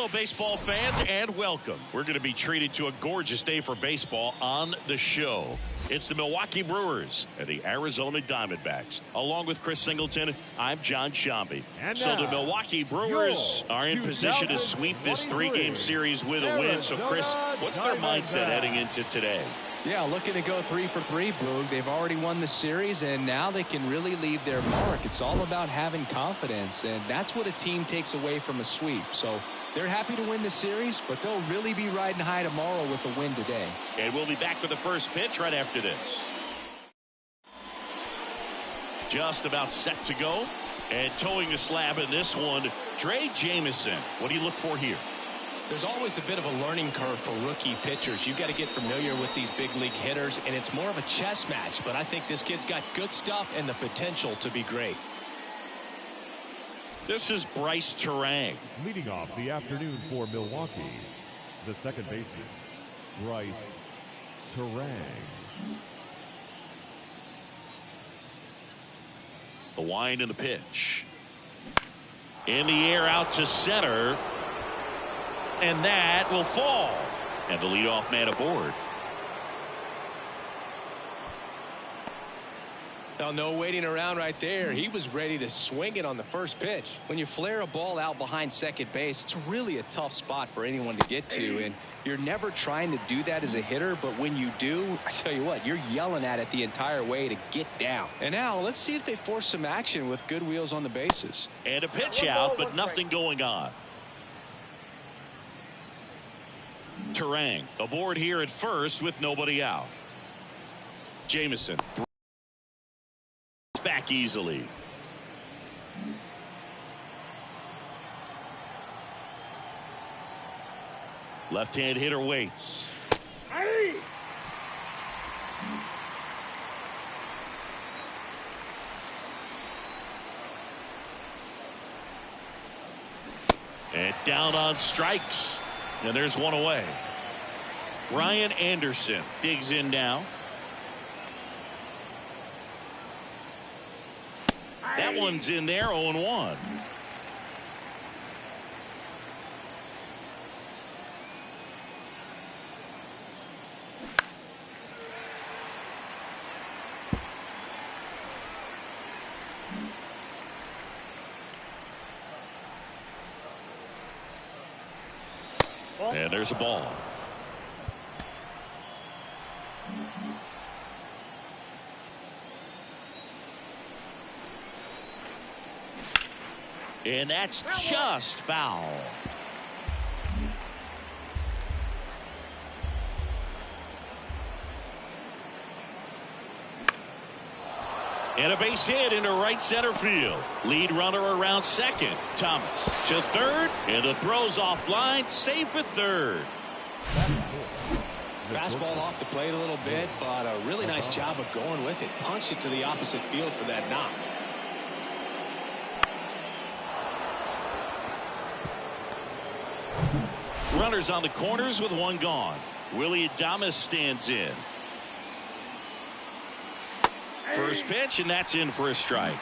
Hello, baseball fans, and welcome. We're going to be treated to a gorgeous day for baseball on the show. It's the Milwaukee Brewers and the Arizona Diamondbacks. Along with Chris Singleton, I'm John Shambi. So the Milwaukee Brewers are in position to sweep this three-game series with a win. So, Chris, what's their mindset heading into today? Yeah, looking to go 3 for 3, Boog. They've already won the series, and now they can really leave their mark. It's all about having confidence, and that's what a team takes away from a sweep. So they're happy to win the series, but they'll really be riding high tomorrow with a win today. And we'll be back with the first pitch right after this. Just about set to go, and towing the slab in this one, Trey Jamison. What do you look for here? There's always a bit of a learning curve for rookie pitchers. You've got to get familiar with these big league hitters, and it's more of a chess match. But I think this kid's got good stuff and the potential to be great. This is Bryce Turang. Leading off the afternoon for Milwaukee, the second baseman, Bryce Turang. The wind and the pitch. In the air out to center. And that will fall. And the leadoff man aboard. Oh, no waiting around right there. He was ready to swing it on the first pitch. When you flare a ball out behind second base, it's really a tough spot for anyone to get to, and you're never trying to do that as a hitter, but when you do, I tell you what, you're yelling at it the entire way to get down. And now let's see if they force some action with good wheels on the bases. And a pitch out, but nothing going on. Turang aboard here at first with nobody out. Jamison back easily. Left-hand hitter waits. And down on strikes. And there's one away. Ryan Anderson digs in now. That one's in there, 0-1. And there's a ball. And that's just foul. And a base hit into right center field. Lead runner around second. Thomas to third. And the throw's offline. Safe at third. Fastball off the plate a little bit, but a really nice job of going with it. Punched it to the opposite field for that knock. Runners on the corners with one gone. Willie Adames stands in. First pitch, and that's in for a strike.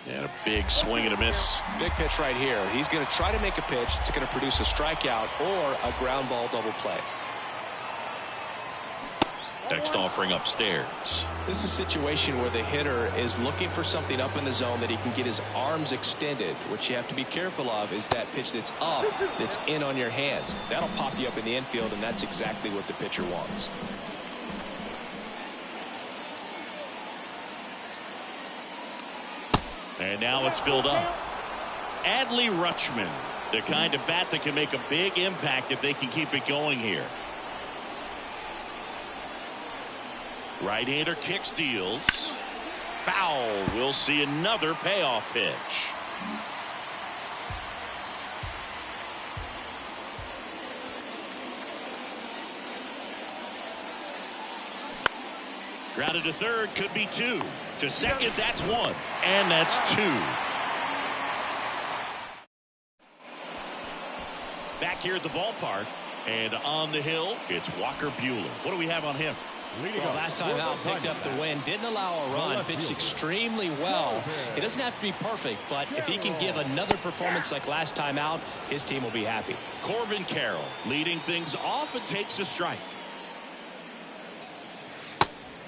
And a big swing and a miss. Big pitch right here. He's going to try to make a pitch that's going to produce a strikeout or a ground ball double play. Next offering upstairs. This is a situation where the hitter is looking for something up in the zone that he can get his arms extended. What you have to be careful of is that pitch that's up, that's in on your hands. That'll pop you up in the infield, and that's exactly what the pitcher wants. And now it's filled up. Adley Rutschman, the kind of bat that can make a big impact if they can keep it going here. Right-hander kicks, deals. Foul. We'll see another payoff pitch. Grounded to third, could be two. To second, that's one. And that's two. Back here at the ballpark. And on the hill, it's Walker Buehler. What do we have on him? Well, last time out, picked up the win, didn't allow a run, pitched extremely well. It doesn't have to be perfect, but if he can give another performance like last time out, his team will be happy. Corbin Carroll leading things off and takes a strike.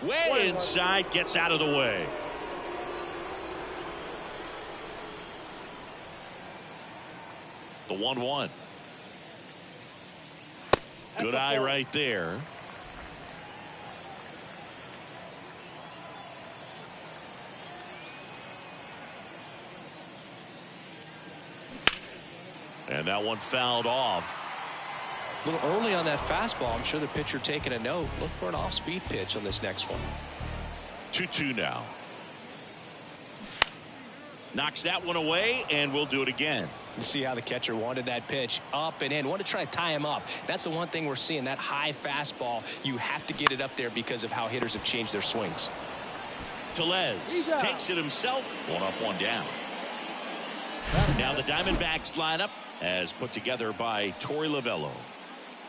Way inside, gets out of the way. The 1-1. Good eye right there. And that one fouled off. A little early on that fastball. I'm sure the pitcher taking a note. Look for an off-speed pitch on this next one. 2-2 now. Knocks that one away, and we'll do it again. You see how the catcher wanted that pitch up and in. Wanted to try to tie him up. That's the one thing we're seeing, that high fastball. You have to get it up there because of how hitters have changed their swings. Tellez takes it himself. 1 up, 1 down. Now the Diamondbacks lineup as put together by Torey Lovello.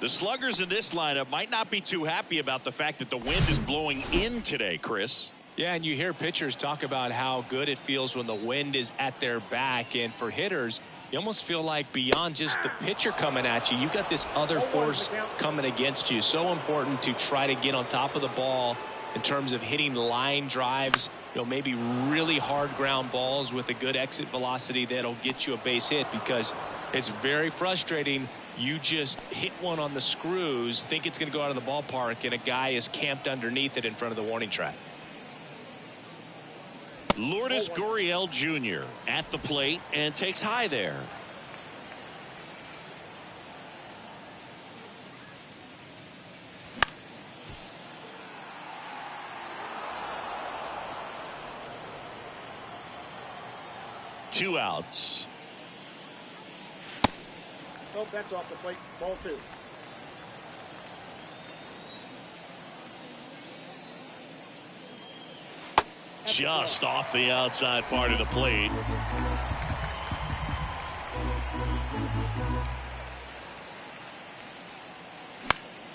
The sluggers in this lineup might not be too happy about the fact that the wind is blowing in today, Chris. Yeah, and you hear pitchers talk about how good it feels when the wind is at their back. And for hitters, you almost feel like beyond just the pitcher coming at you, you got this other force coming against you. So important to try to get on top of the ball in terms of hitting line drives, maybe really hard ground balls with a good exit velocity that'll get you a base hit, because it's very frustrating. You just hit one on the screws, think it's going to go out of the ballpark, and a guy is camped underneath it in front of the warning track. Lourdes Gurriel Jr. at the plate and takes high there. Two outs. Nope, that's off the plate. Ball 2. Just off the outside part of the plate.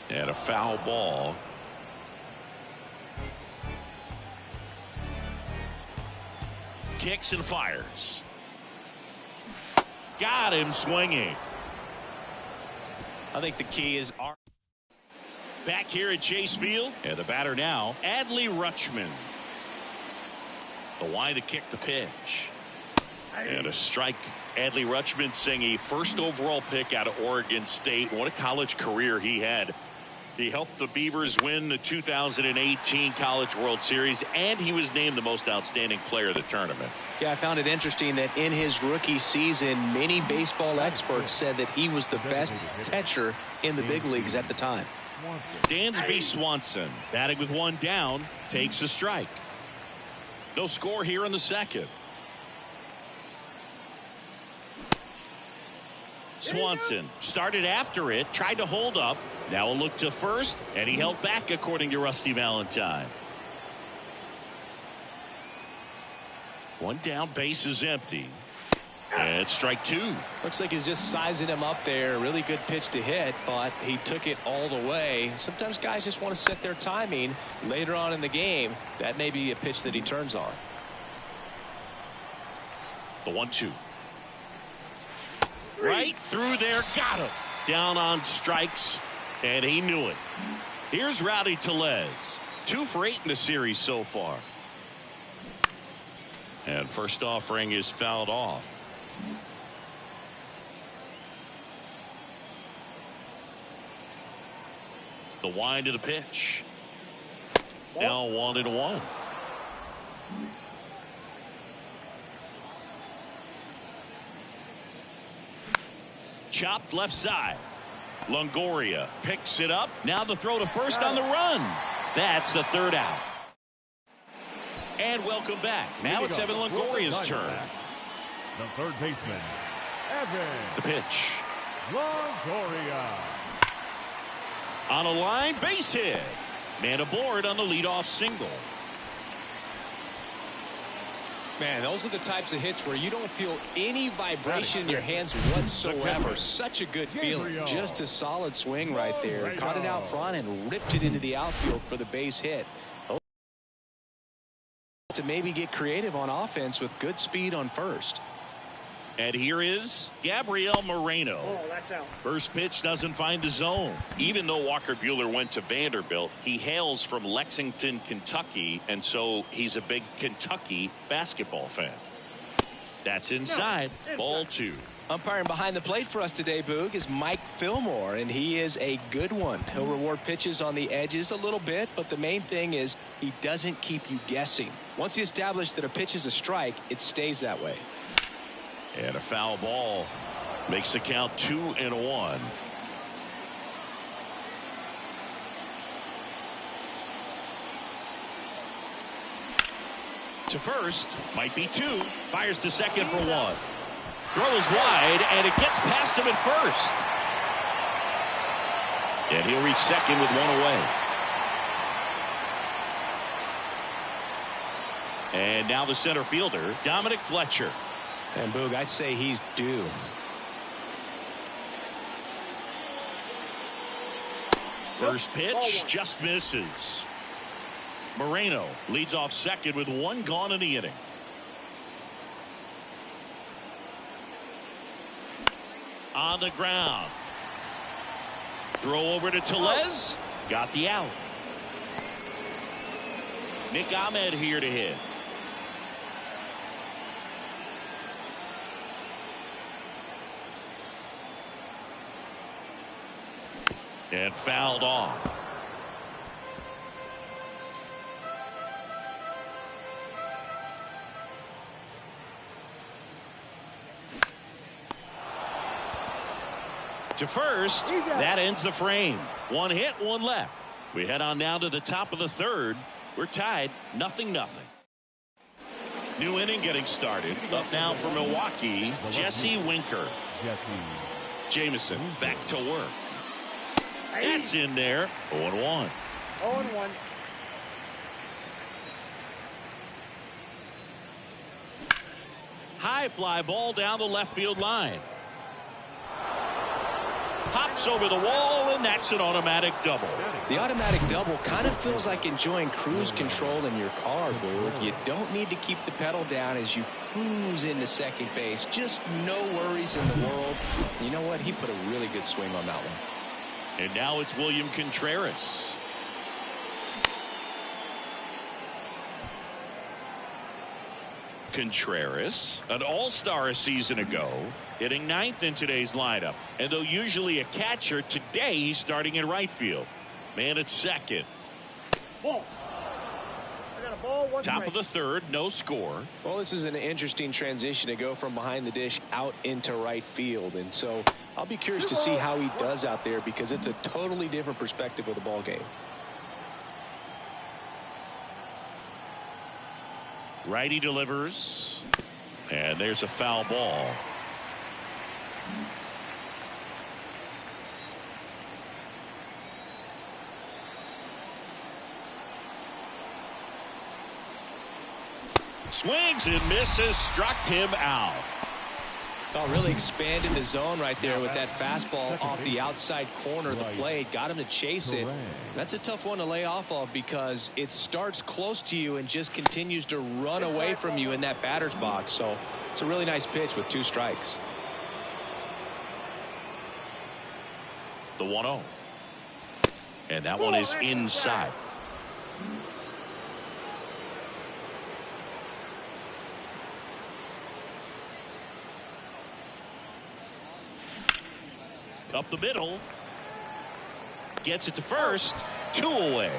And a foul ball. Kicks and fires. Got him swinging. I think the key is back here at Chase Field, and the batter now, Adley Rutschman. The wind to kick the pitch. And a strike. Adley Rutschman, seeing a first overall pick out of Oregon State. What a college career he had. He helped the Beavers win the 2018 College World Series, and he was named the most outstanding player of the tournament. Yeah, I found it interesting that in his rookie season, many baseball experts said that he was the best catcher in the big leagues at the time. Dansby Swanson, batting with 1 down, takes a strike. No score here in the second. Swanson started after it, tried to hold up. Now a look to first, and he held back, according to Rusty Valentine. 1 down, base is empty. And strike 2. Looks like he's just sizing him up there. Really good pitch to hit, but he took it all the way. Sometimes guys just want to set their timing later on in the game. That may be a pitch that he turns on. The 1-2. Right through there, got him. Down on strikes, and he knew it. Here's Rowdy Tellez. 2 for 8 in the series so far. And first offering is fouled off. The wind of the pitch. Now 1-1. Chopped left side. Longoria picks it up. Now the throw to first on the run. That's the 3rd out. And welcome back. Now it's Evan Longoria's turn. The third baseman, Evan. The pitch. Longoria. On a line, base hit. Man aboard on the leadoff single. Man, those are the types of hits where you don't feel any vibration in your hands whatsoever. Such a good feeling. Just a solid swing right there. Caught it out front and ripped it into the outfield for the base hit. To maybe get creative on offense with good speed on first. And here is Gabriel Moreno. Oh, that's out. First pitch doesn't find the zone. Even though Walker Buehler went to Vanderbilt, he hails from Lexington, Kentucky, and so he's a big Kentucky basketball fan. That's inside. Ball 2. Umpiring behind the plate for us today, Boog, is Mike Fillmore, and he is a good one. He'll reward pitches on the edges a little bit, but the main thing is he doesn't keep you guessing. Once he establishes that a pitch is a strike, it stays that way. And a foul ball makes the count 2-1. To first, might be 2. Fires to second for 1. Throws wide, and it gets past him at first. And he'll reach second with 1 away. And now the center fielder, Dominic Fletcher. And Boog, I'd say he's due. First pitch just misses. Moreno leads off second with 1 gone in the inning. On the ground. Throw over to Tellez. Got the out. Nick Ahmed here to hit. And fouled off. To first, that ends the frame. 1 hit, 1 left. We head on down to the top of the 3rd. We're tied, 0-0. New inning getting started. Up now for Milwaukee, Jesse Winker. Jameson back to work. That's in there. 0-1. 0-1. High fly ball down the left field line. Pops over the wall, and that's an automatic double. The automatic double kind of feels like enjoying cruise control in your car, Boog. You don't need to keep the pedal down as you cruise into second base. Just no worries in the world. You know what? He put a really good swing on that one. And now it's William Contreras. Contreras, an all-star a season ago, hitting 9th in today's lineup. And though usually a catcher, today he's starting in right field. Man at second. Ball. I got a ball, 1 Top strike. of the 3rd, no score. Well, this is an interesting transition to go from behind the dish out into right field. And so I'll be curious to see how he does out there because it's a totally different perspective of the ball game. Righty delivers. And there's a foul ball. Swings and misses, struck him out. Oh, really expanded the zone right there with that fastball off the outside corner of the plate. Got him to chase it. That's a tough one to lay off of because it starts close to you and just continues to run away from you in that batter's box. So it's a really nice pitch with 2 strikes. The 1-0. And that one is inside. Up the middle. Gets it to first. 2 away.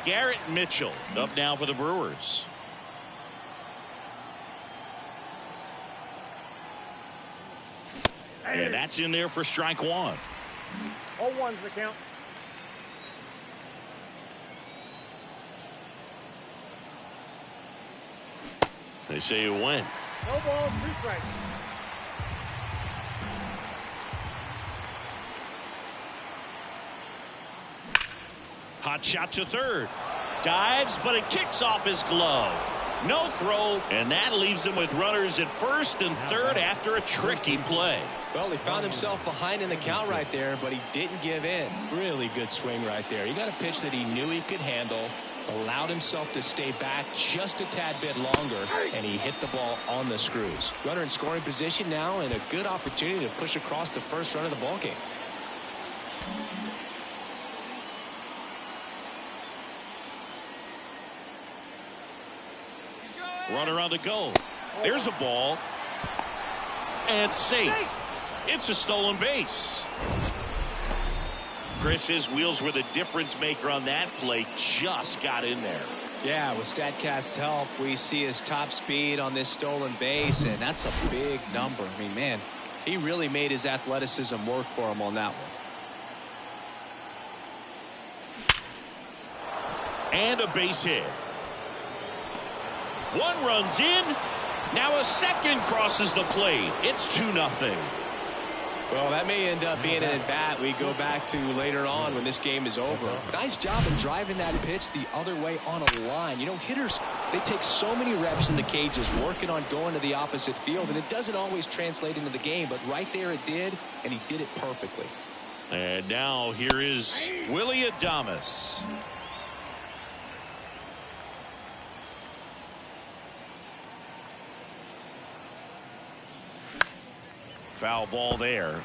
Garrett Mitchell up now for the Brewers. And that's in there for strike 1. 0-1's the count. They say you win. No balls, 2 strikes. Hot shot to third. Dives, but it kicks off his glove. No throw, and that leaves him with runners at first and third after a tricky play. Well, he found himself behind in the count right there, but he didn't give in. Really good swing right there. He got a pitch that he knew he could handle, allowed himself to stay back just a tad bit longer, and he hit the ball on the screws. Runner in scoring position now, and a good opportunity to push across the first run of the ballgame. Runner on the go. There's a ball. And safe. It's a stolen base. Chris, his wheels were the difference maker on that play. Just got in there. Yeah, with StatCast's help, we see his top speed on this stolen base, and that's a big number. I mean, man, he really made his athleticism work for him on that one. And a base hit. One runs in. Now a second crosses the plate. It's 2-0. Well, that may end up being an at-bat we go back to later on when this game is over. Nice job of driving that pitch the other way on a line. You know, hitters, they take so many reps in the cages working on going to the opposite field, and it doesn't always translate into the game, but right there it did, and he did it perfectly. And now here is Willie Adames. Foul ball there.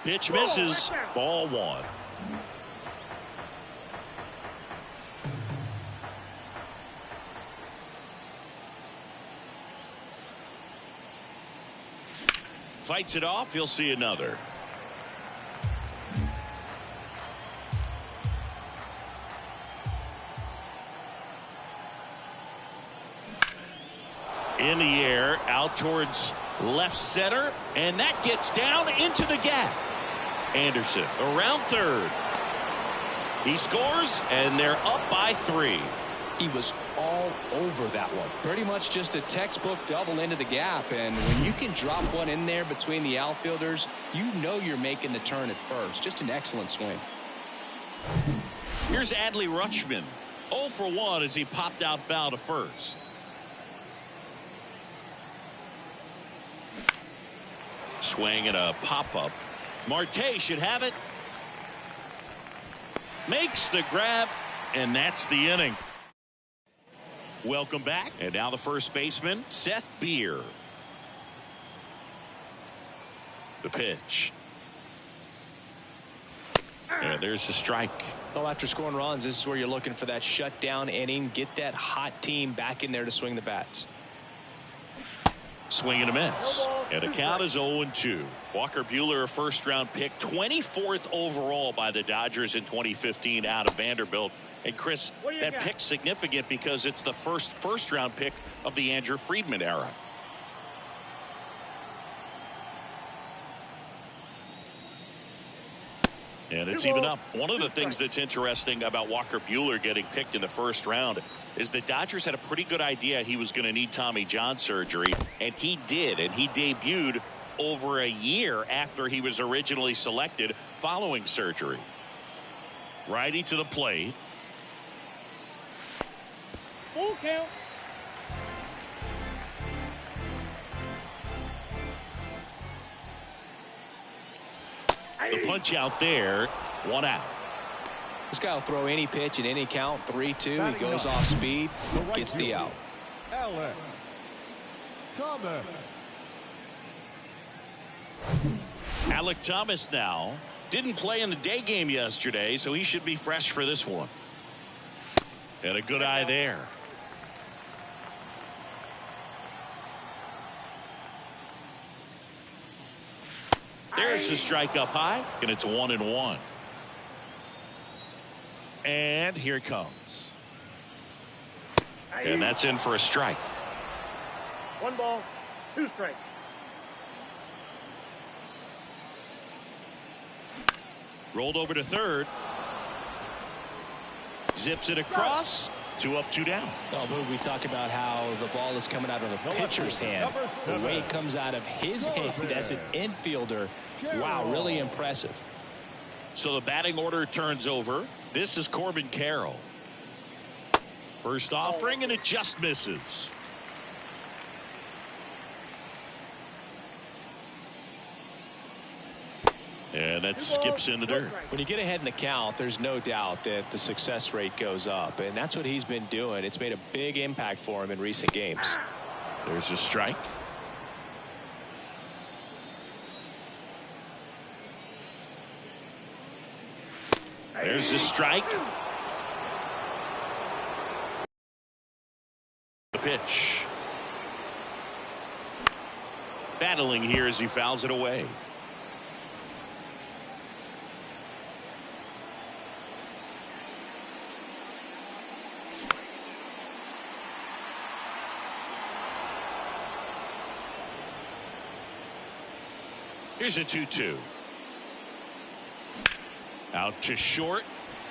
Pitch misses. Ball one. Fights it off. He'll see another. In the air, out towards left center, and that gets down into the gap. Anderson around third. He scores, and they're up by 3. He was all over that one. Pretty much just a textbook double into the gap, and when you can drop one in there between the outfielders, you know you're making the turn at first. Just an excellent swing. Here's Adley Rutschman. 0 for 1 as he popped out foul to first. Swing and a pop-up. Marte should have it. Makes the grab, and that's the inning. Welcome back. And now the first baseman, Seth Beer. The pitch. And there's the strike. Well, after scoring runs, this is where you're looking for that shutdown inning. Get that hot team back in there to swing the bats. Swing and a miss. And the count is 0-2. Walker Buehler, a first-round pick, 24th overall by the Dodgers in 2015 out of Vanderbilt. And Chris, that pick's significant because it's the first-round pick of the Andrew Friedman era. And it's even up. One of the things that's interesting about Walker Buehler getting picked in the first round is the Dodgers had a pretty good idea he was going to need Tommy John surgery, and he did, and he debuted over a year after he was originally selected following surgery. Righty to the plate. Full count. The punch out there, 1 out. This guy will throw any pitch in any count. 3-2. He goes off speed, gets the out. Alex Thomas. Alec Thomas now didn't play in the day game yesterday, so he should be fresh for this one. And a good eye there. There's the strike up high, and it's 1-1. And here it comes. And that's in for a strike. 1 ball, 2 strikes. Rolled over to third. Zips it across. 2 up, 2 down. Oh, we talk about how the ball is coming out of the pitcher's hand. The way it comes out of his hand as an infielder, wow, really impressive. So the batting order turns over. This is Corbin Carroll. First offering, and it just misses. And that skips in the dirt. When you get ahead in the count, there's no doubt that the success rate goes up, and that's what he's been doing. It's made a big impact for him in recent games. There's a strike. There's a strike. The pitch. Battling here as he fouls it away. Here's a 2-2. Out to short.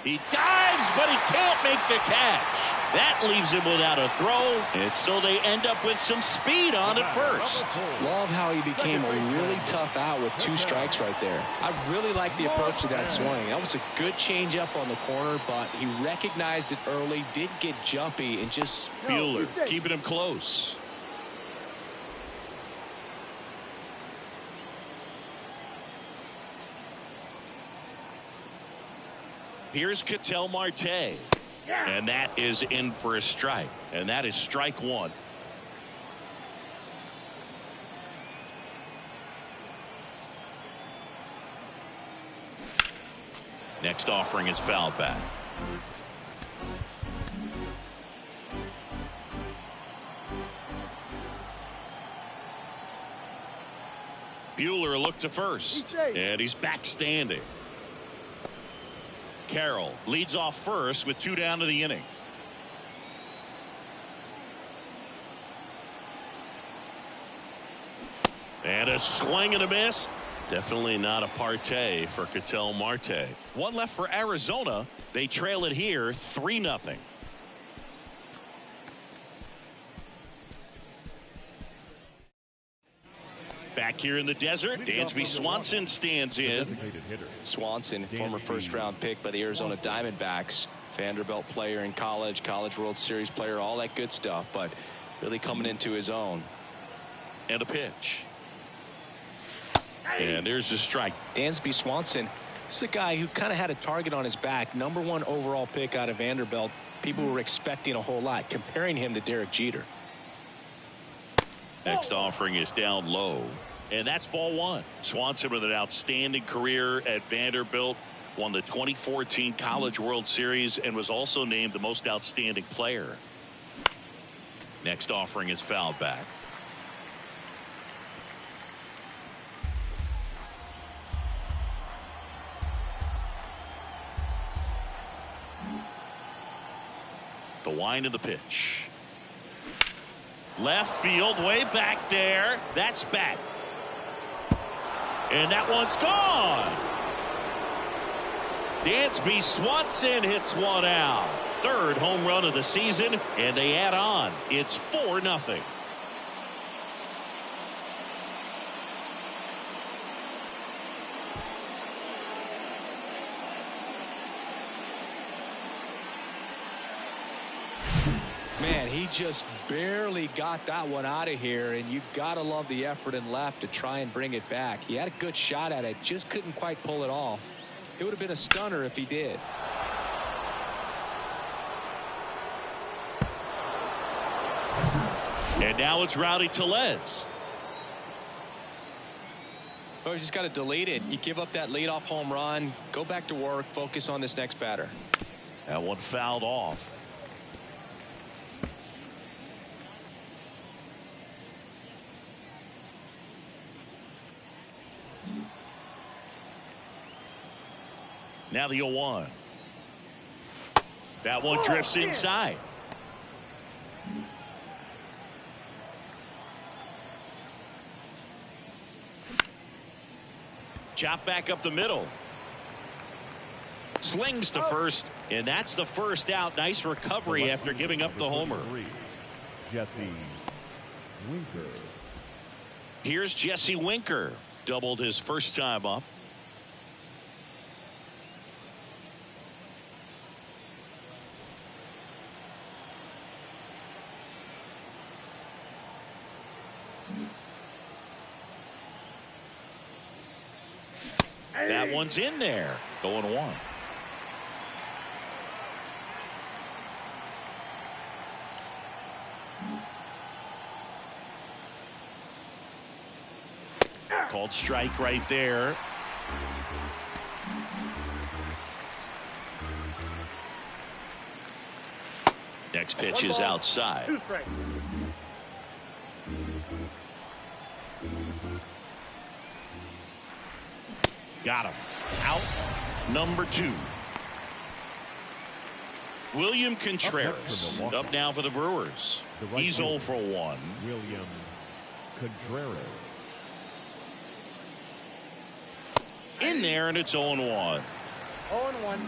He dives, but he can't make the catch. That leaves him without a throw, and so they end up with some speed on at first. Love how he became a really tough out with 2 strikes right there. I really like the approach to that swing. That was a good changeup on the corner, but he recognized it early, did get jumpy, and just... Buehler keeping him close. Here's Ketel Marte. And that is in for a strike. And that is strike 1. Next offering is fouled back. Buehler looked to first. And he's back standing. Carroll leads off first with 2 down to the inning. And a swing and a miss. Definitely not a partay for Ketel Marte. 1 left for Arizona. They trail it here 3-0. Back here in the desert, Dansby Swanson stands in. Swanson, former first-round pick by the Arizona Diamondbacks. Vanderbilt player in college, College World Series player, all that good stuff, but really coming into his own. And a pitch. And there's the strike. Dansby Swanson, this is a guy who kind of had a target on his back. #1 overall pick out of Vanderbilt. People were expecting a whole lot, comparing him to Derek Jeter. Next offering is down low. And that's ball 1. Swanson with an outstanding career at Vanderbilt. Won the 2014 College World Series and was also named the most outstanding player. Next offering is fouled back. The wind of the pitch. Left field, way back there. That's back. And that one's gone. Dansby Swanson hits one out. 3rd home run of the season, and they add on. It's 4-0. Man, he just barely got that one out of here, and you gotta love the effort in left to try and bring it back. He had a good shot at it, just couldn't quite pull it off. It would have been a stunner if he did. And now it's Rowdy Tellez. Oh, you just got to delete it. You give up that leadoff home run, go back to work, focus on this next batter. That one fouled off. Now the 0-1. That one drifts inside. Chop back up the middle. Slings to first, and that's the first out. Nice recovery after giving up the homer. Jesse Winker. Here's Jesse Winker. Doubled his first time up. That one's in there. Going one. Called strike right there. Next pitch is outside. 2 strikes. Got him. Out number 2. William Contreras up now for the Brewers. He's 0 for 1. William Contreras. In there, and it's 0-1. 0-1.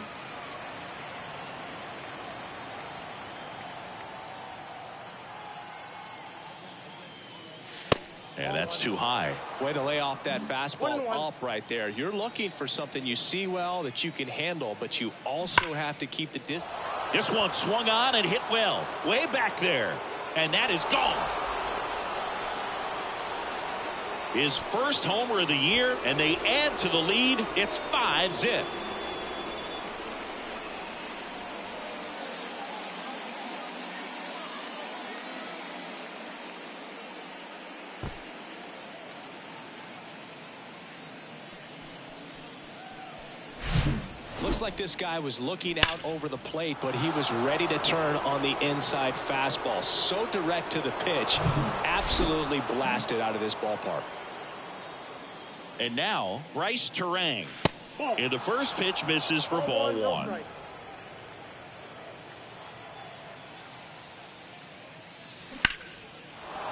And that's too high. Way to lay off that fastball up right there. You're looking for something you see well that you can handle, but you also have to keep the distance. This one swung on and hit well. Way back there. And that is gone. His first homer of the year, and they add to the lead. It's 5-zip. Looks like this guy was looking out over the plate, but he was ready to turn on the inside fastball. So direct to the pitch. Absolutely blasted out of this ballpark. And now Bryce Terang. And the first pitch misses for ball 1.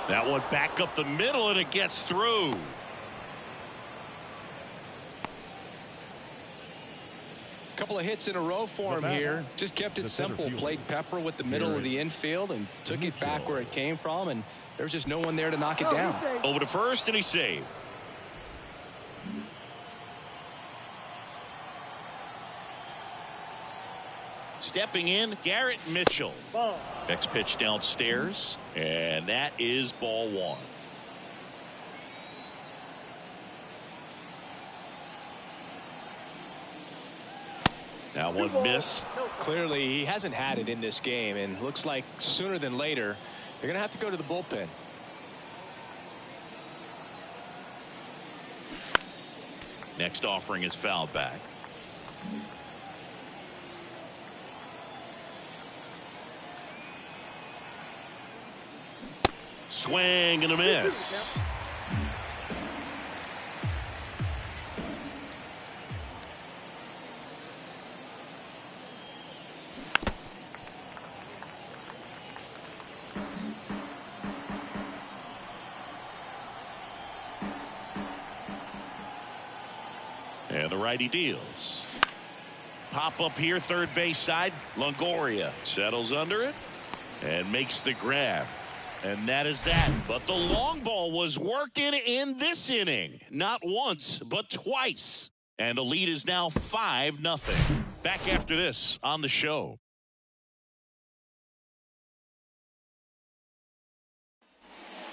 That one back up the middle, and it gets through. Couple of hits in a row for him here. Just kept it simple. Played pepper with the middle of the infield and took it back where it came from, and there was just no one there to knock it down. Over to first, and he saved. Stepping in, Garrett Mitchell. Next pitch downstairs, and that is ball 1. That one missed. Clearly, he hasn't had it in this game, and looks like sooner than later, they're going to have to go to the bullpen. Next offering is fouled back. Swing and a miss. And the righty deals. Pop up here, third base side. Longoria settles under it and makes the grab. And that is that. But the long ball was working in this inning. Not once, but twice. And the lead is now 5-0. Back after this on the show.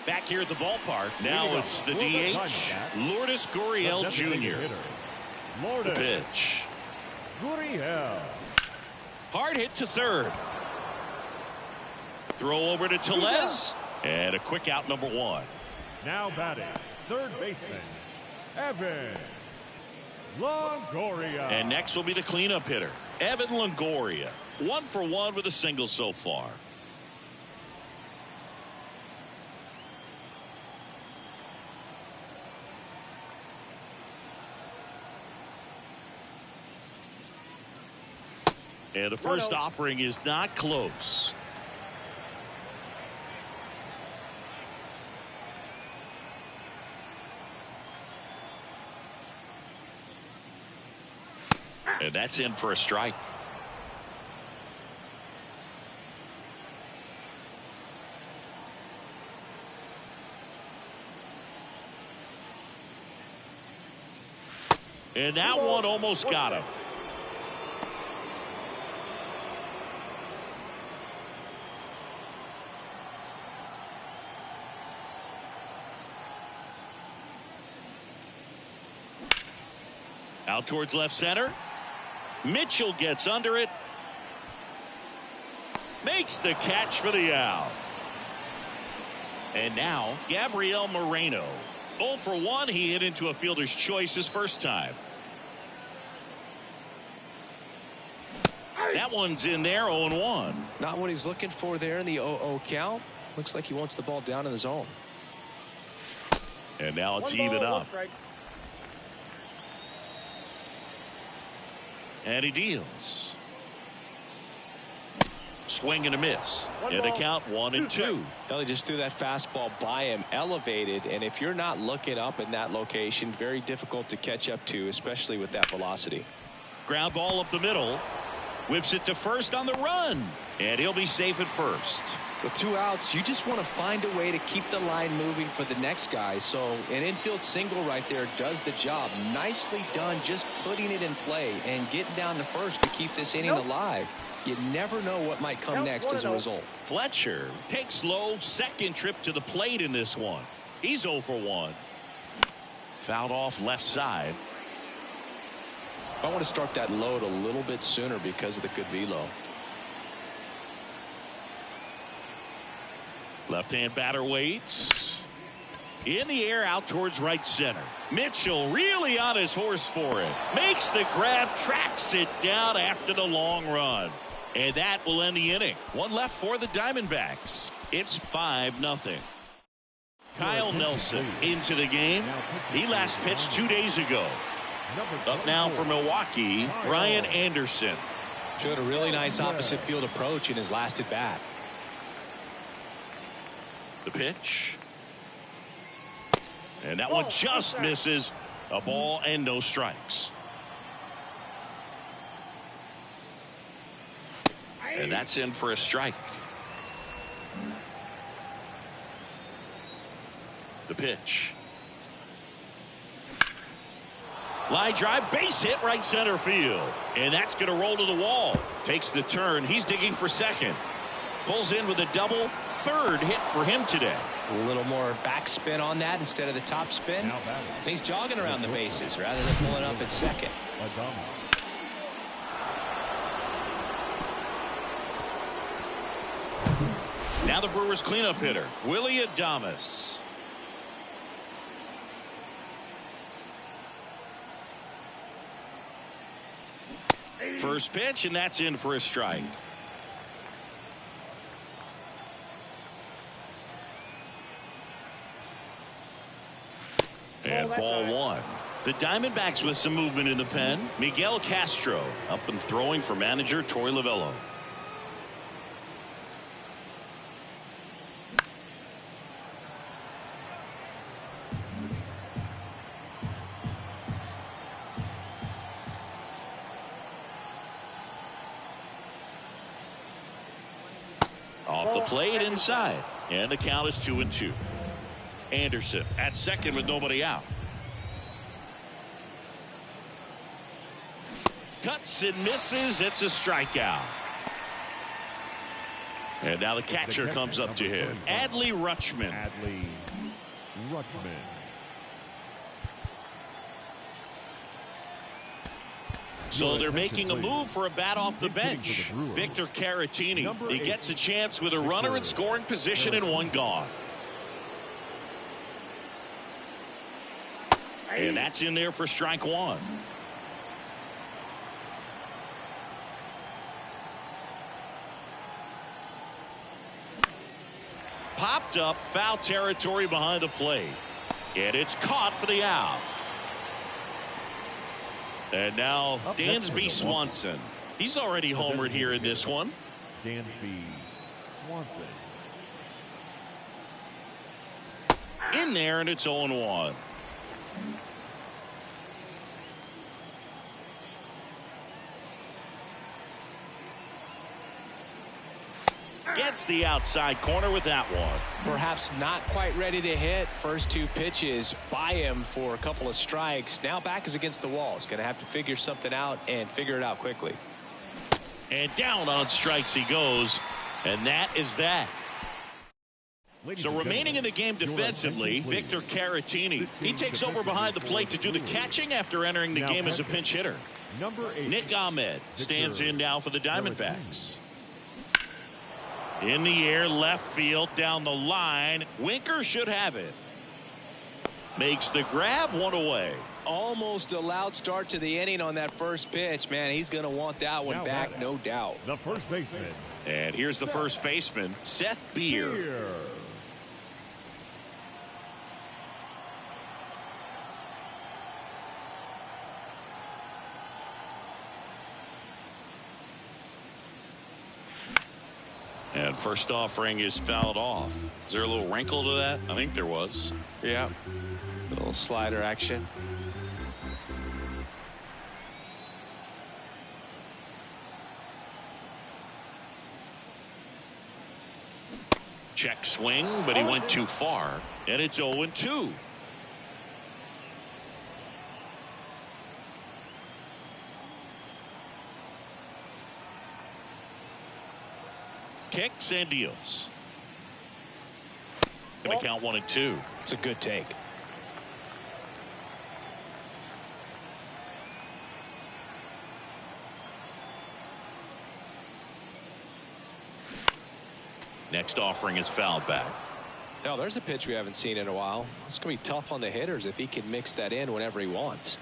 Back here at the ballpark. Now it's the DH, Lourdes Gurriel Jr. The pitch. Gurriel. Hard hit to third. Throw over to Tellez. And a quick out, number 1. Now batting, third baseman, Evan Longoria. And next will be the cleanup hitter, Evan Longoria. 1 for 1 with a single so far. And the first offering is not close. And that's in for a strike. And that one almost got him. Out towards left center. Mitchell gets under it. Makes the catch for the out. And now Gabriel Moreno. 0 for 1. He hit into a fielder's choice his first time. That one's in there, 0-1. Not what he's looking for there in the 0-0 count. Looks like he wants the ball down in the zone. And now it's even up. And he deals. Swing and a miss. And a count 1-2. Well, he just threw that fastball by him, elevated, and if you're not looking up in that location, very difficult to catch up to, especially with that velocity. Ground ball up the middle. Whips it to first on the run. And he'll be safe at first. With 2 outs, you just want to find a way to keep the line moving for the next guy. So an infield single right there does the job. Nicely done, just putting it in play and getting down to first to keep this inning alive. You never know what might come next as a result. Fletcher takes low, second trip to the plate in this one. He's 0 for 1. Fouled off left side. I want to start that load a little bit sooner because of the good velo. Left-hand batter waits. In the air out towards right center. Mitchell really on his horse for it. Makes the grab, tracks it down after the long run. And that will end the inning. One left for the Diamondbacks. It's 5-0. Kyle Nelson into the game. He last pitched 2 days ago. Up now for Milwaukee, Brian Anderson. Showed a really nice opposite field approach in his last at bat. The pitch. And that one just misses. A ball and no strikes. And that's in for a strike. The pitch. Line drive, base hit, right center field. And that's going to roll to the wall. Takes the turn. He's digging for second. Pulls in with a double. Third hit for him today. A little more backspin on that instead of the top spin. And he's jogging around the bases rather than pulling up at second. Now the Brewers cleanup hitter, Willie Adames. First pitch, and that's in for a strike. And ball one. The Diamondbacks with some movement in the pen. Miguel Castro up and throwing for manager Torey Lovullo. Off the plate inside. And the count is 2-2. Anderson at second with nobody out. Cuts and misses. It's a strikeout. And now the catcher comes up to him. Adley Rutschman. So they're making a move for a bat off the bench. Victor Caratini. He gets a chance with a runner in scoring position and one gone. And that's in there for strike one. Popped up, foul territory behind the plate. And it's caught for the out. And now Dansby Swanson. He's already homered here in this one. Dansby Swanson. In there, and it's 0-1. Gets the outside corner with that one. Perhaps not quite ready to hit. First two pitches by him for a couple of strikes. Now back is against the wall. He's going to have to figure something out and figure it out quickly. And down on strikes he goes. And that is that. So remaining in the game defensively, Victor Caratini. He takes over behind the plate to do the catching after entering the game as a pinch hitter. Number 8. Nick Ahmed stands in now for the Diamondbacks. In the air, left field, down the line. Winker should have it. Makes the grab, one away. Almost a loud start to the inning on that first pitch. Man, he's going to want that one back, no doubt. The first baseman. And here's the first baseman, Seth Beer. And first offering is fouled off. Is there a little wrinkle to that? I think there was. Yeah. A little slider action. Check swing, but he went too far. And it's 0-2. Kicks and deals. Gonna count 1-2. It's a good take. Next offering is fouled back. Now there's a pitch we haven't seen in a while. It's going to be tough on the hitters if he can mix that in whenever he wants.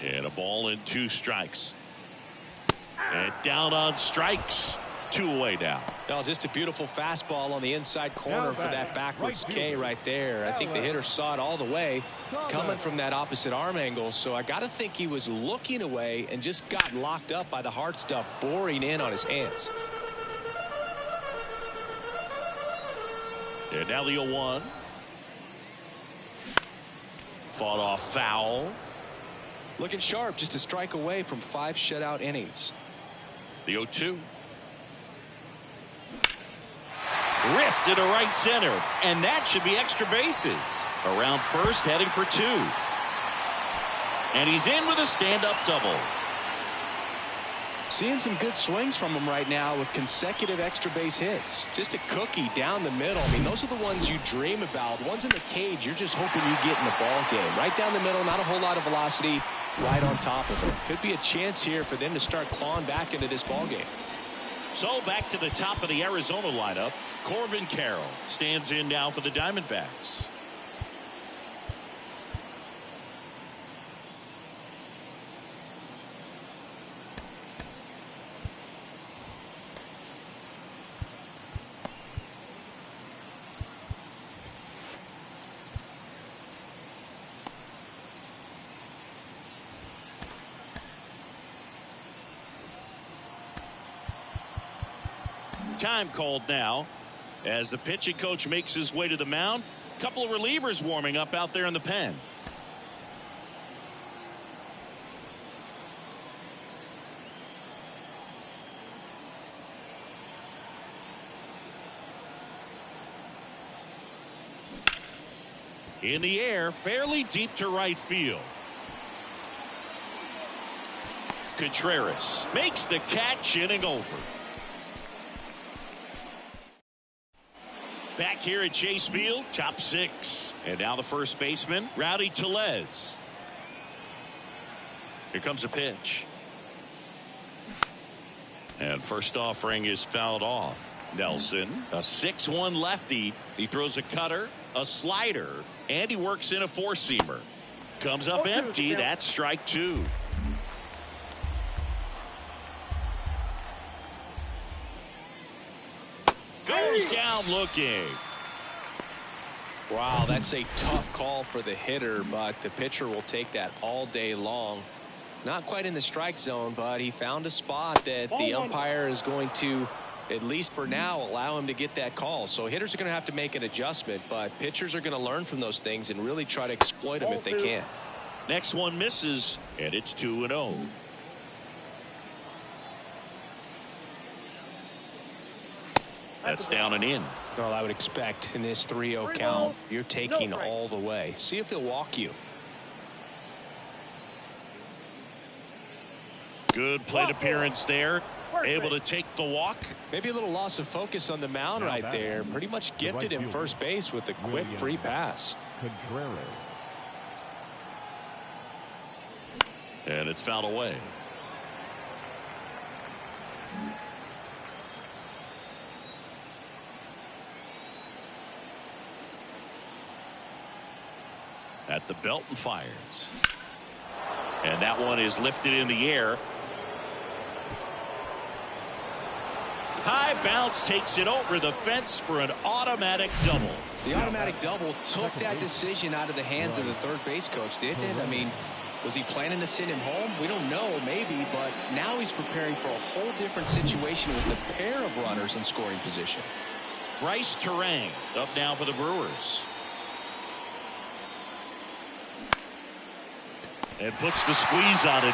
And a ball and 2 strikes. And down on strikes. 2 away now. Now just a beautiful fastball on the inside corner for that backwards K right there. I think the hitter saw it all the way coming from that opposite arm angle. So I got to think he was looking away and just got locked up by the hard stuff boring in on his hands. And now the 0-1. Fought off foul. Looking sharp, just a strike away from 5 shutout innings. The 0-2. Ripped into right center, and that should be extra bases. Around first, heading for 2. And he's in with a stand-up double. Seeing some good swings from him right now with consecutive extra base hits. Just a cookie down the middle. I mean, those are the ones you dream about. Ones in the cage, you're just hoping you get in the ball game. Right down the middle, not a whole lot of velocity, right on top of it. Could be a chance here for them to start clawing back into this ball game. So back to the top of the Arizona lineup. Corbin Carroll stands in now for the Diamondbacks. Time called now as the pitching coach makes his way to the mound. A couple of relievers warming up out there in the pen. In the air, fairly deep to right field. Contreras makes the catch, inning over. Back here at Chase Field, top 6. And now the first baseman, Rowdy Tellez. Here comes a pitch. And first offering is fouled off. Nelson, a 6-1 lefty. He throws a cutter, a slider, and he works in a 4-seamer. Comes up empty. That's strike 2. Goes down looking. Wow, that's a tough call for the hitter, but the pitcher will take that all day long. Not quite in the strike zone, but he found a spot that the umpire is going to, at least for now, allow him to get that call. So hitters are going to have to make an adjustment, but pitchers are going to learn from those things and really try to exploit them if they can. Next one misses, and it's 2-0. That's down and in. Well, I would expect in this 3-0 count, you're taking all the way. See if he'll walk you. Good plate appearance there. Able to take the walk. Maybe a little loss of focus on the mound right there. Pretty much gifted him first base with a quick free pass. Contreras. And it's fouled away. At the belt and fires. And that one is lifted in the air. High bounce takes it over the fence for an automatic double. The automatic double took that decision out of the hands of the third base coach, didn't it? I mean, was he planning to send him home? We don't know, maybe, but now he's preparing for a whole different situation with a pair of runners in scoring position. Bryce Terang up now for the Brewers. And puts the squeeze on it.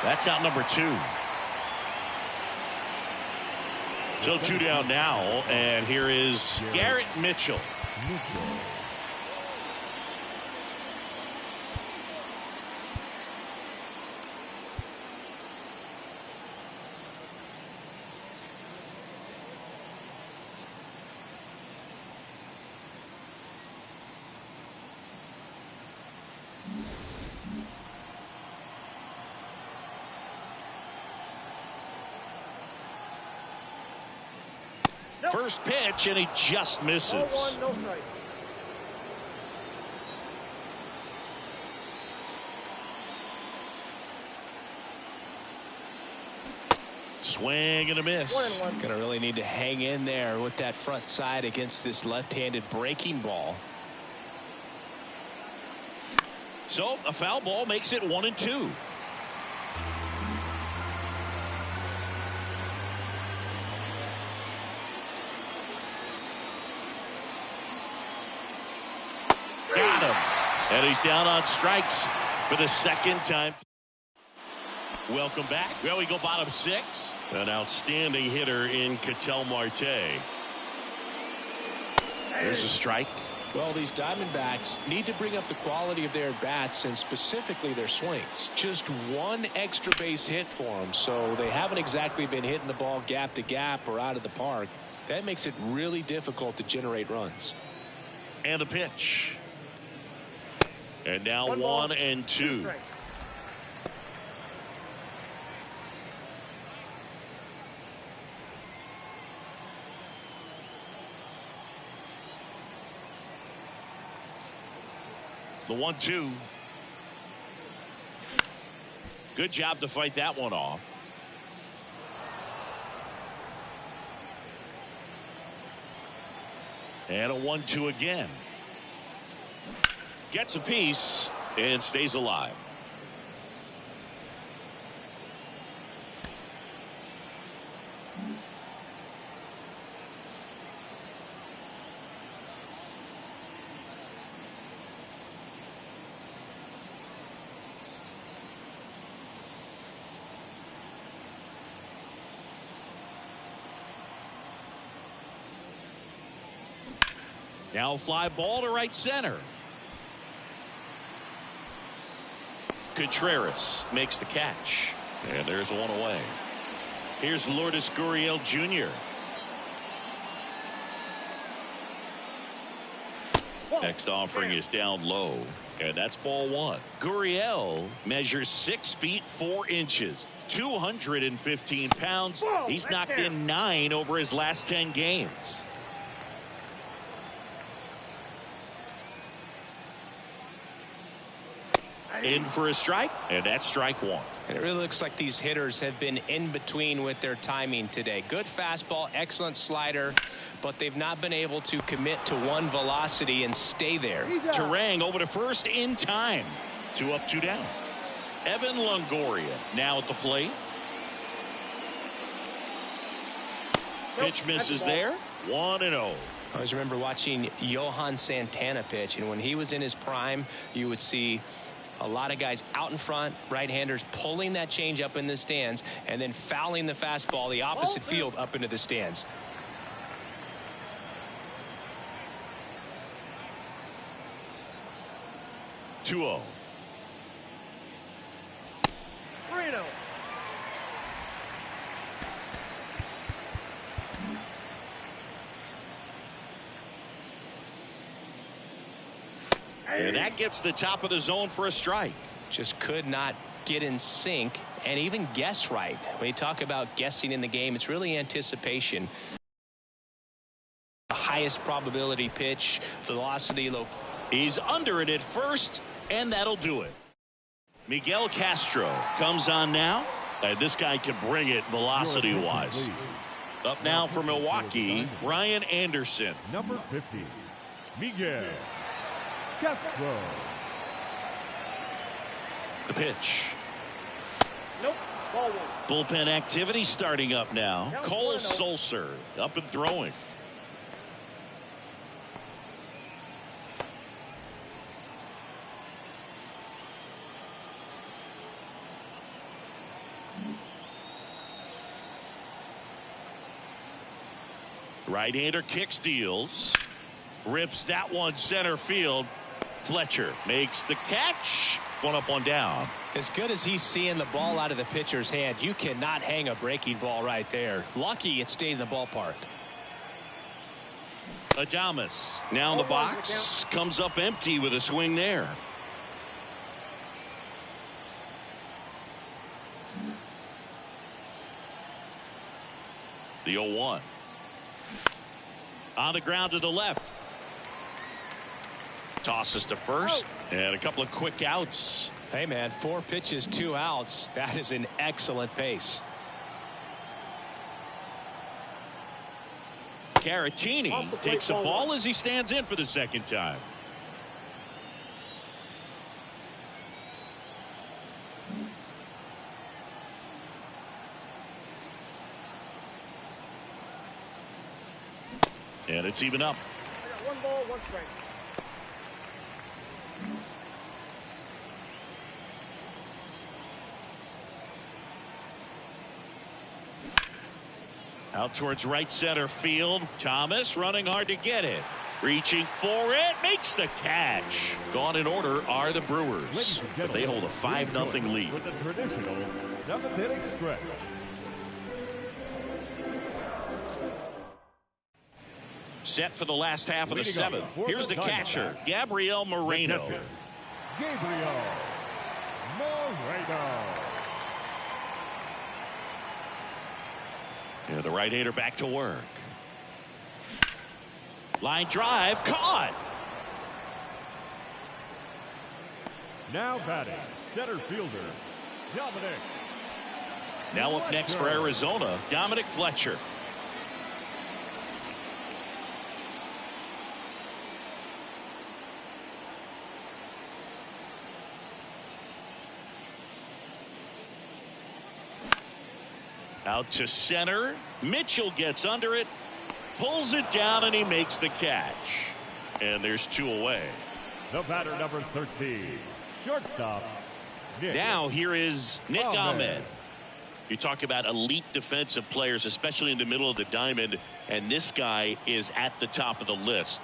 That's out number 2. So 2 down now, and here is Garrett Mitchell. First pitch, and he just misses. 0-1, no strike. Swing and a miss. 1-1. Gonna really need to hang in there with that front side against this left-handed breaking ball. So a foul ball makes it 1-2. Got him. And he's down on strikes for the second time. Welcome back. Well, we go bottom 6. An outstanding hitter in Ketel Marte. There's a strike. Well, these Diamondbacks need to bring up the quality of their bats and specifically their swings. Just one extra base hit for them, so they haven't exactly been hitting the ball gap to gap or out of the park. That makes it really difficult to generate runs. And the pitch. And now 1-2. The 1-2. Good job to fight that one off. And a 1-2 again. Gets a piece and stays alive. Now fly ball to right center. Contreras makes the catch. And there's one away. Here's Lourdes Gurriel Jr. Next offering is down low. And that's ball 1. Gurriel measures 6 feet 4 inches. 215 pounds. He's knocked in 9 over his last 10 games. In for a strike, and that's strike 1. And it really looks like these hitters have been in between with their timing today. Good fastball, excellent slider, but they've not been able to commit to one velocity and stay there. Terang over to first in time. 2 up, 2 down. Evan Longoria now at the plate. Pitch misses there. 1-0. I always remember watching Johan Santana pitch, and when he was in his prime, you would see a lot of guys out in front, right-handers pulling that change up in the stands and then fouling the fastball the opposite field up into the stands. 2-0. 3-0. And that gets the top of the zone for a strike. Just could not get in sync and even guess right. When you talk about guessing in the game, it's really anticipation. The highest probability pitch, velocity, low. He's under it at first, and that'll do it. Miguel Castro comes on now, and this guy can bring it velocity-wise. Up now for Milwaukee, Brian Anderson. Number 50, Miguel Castro. The pitch. Nope. Ball one. Bullpen activity starting up now. Cole Sulser up and throwing. Right-hander kicks, deals. Rips that one center field. Fletcher makes the catch. One up, one down. As good as he's seeing the ball out of the pitcher's hand, you cannot hang a breaking ball right there. Lucky it stayed in the ballpark. Adames now in the box. Comes up empty with a swing there. The 0-1. On the ground to the left. Tosses to first, and a couple of quick outs. Hey, man, 4 pitches, 2 outs. That is an excellent pace. Caratini takes the ball as he stands in for the second time. And it's even up. I got 1 ball, 1 strike. Out towards right center field. Thomas running hard to get it. Reaching for it. Makes the catch. Gone in order are the Brewers. But they hold a 5-0 lead. With the traditional 7th inning stretch. Set for the last half of the 7th. Here's the catcher, Gabriel Moreno. Gabriel Moreno. And the right-hander back to work. Line drive, caught. Now batting, center fielder, Dominic. Now up next for Arizona, Dominic Fletcher. Out to center. Mitchell gets under it, pulls it down, and he makes the catch. And there's 2 away. The batter, number 13, shortstop, Nick. Now here is Nick Ahmed. Ahmed. You talk about elite defensive players, especially in the middle of the diamond, and this guy is at the top of the list.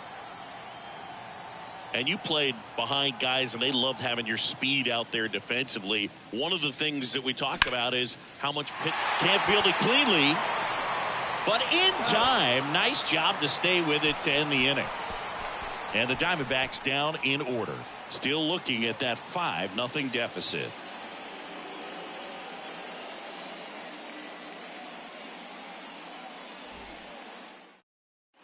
And you played behind guys, and they loved having your speed out there defensively. One of the things that we talk about is how much can't field it cleanly. But in time, nice job to stay with it to end the inning. And the Diamondbacks down in order. Still looking at that 5-0 deficit.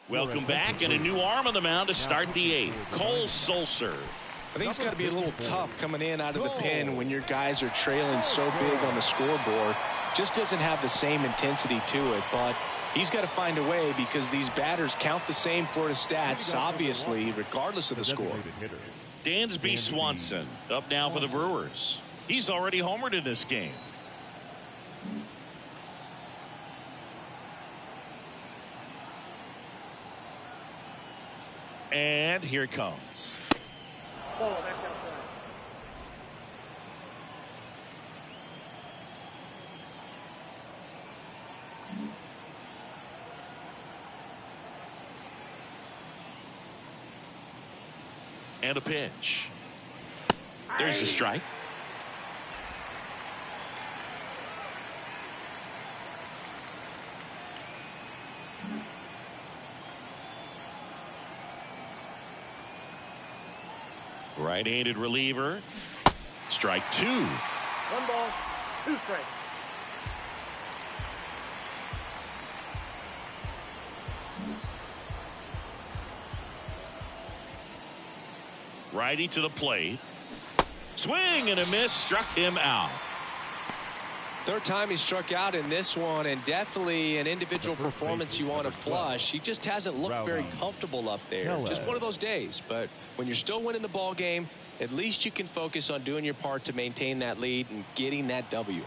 Welcome back, and a new arm on the mound to start the 8th. Cole Sulser. I think it's got to be a little tough coming in out of the pen when your guys are trailing so big on the scoreboard. Just doesn't have the same intensity to it, but he's got to find a way because these batters count the same for his stats, obviously, regardless of the score. Dansby Swanson up now for the Brewers. He's already homered in this game. And here it comes. Ball, that's outside. And a pitch. There's the strike. Right-handed reliever. Strike 2. 1 ball, 2 strikes. Righty to the plate. Swing and a miss. Struck him out. Third time he struck out in this one, and definitely an individual performance you want to flush. He just hasn't looked very comfortable up there. Just one of those days. But when you're still winning the ball game, at least you can focus on doing your part to maintain that lead and getting that W.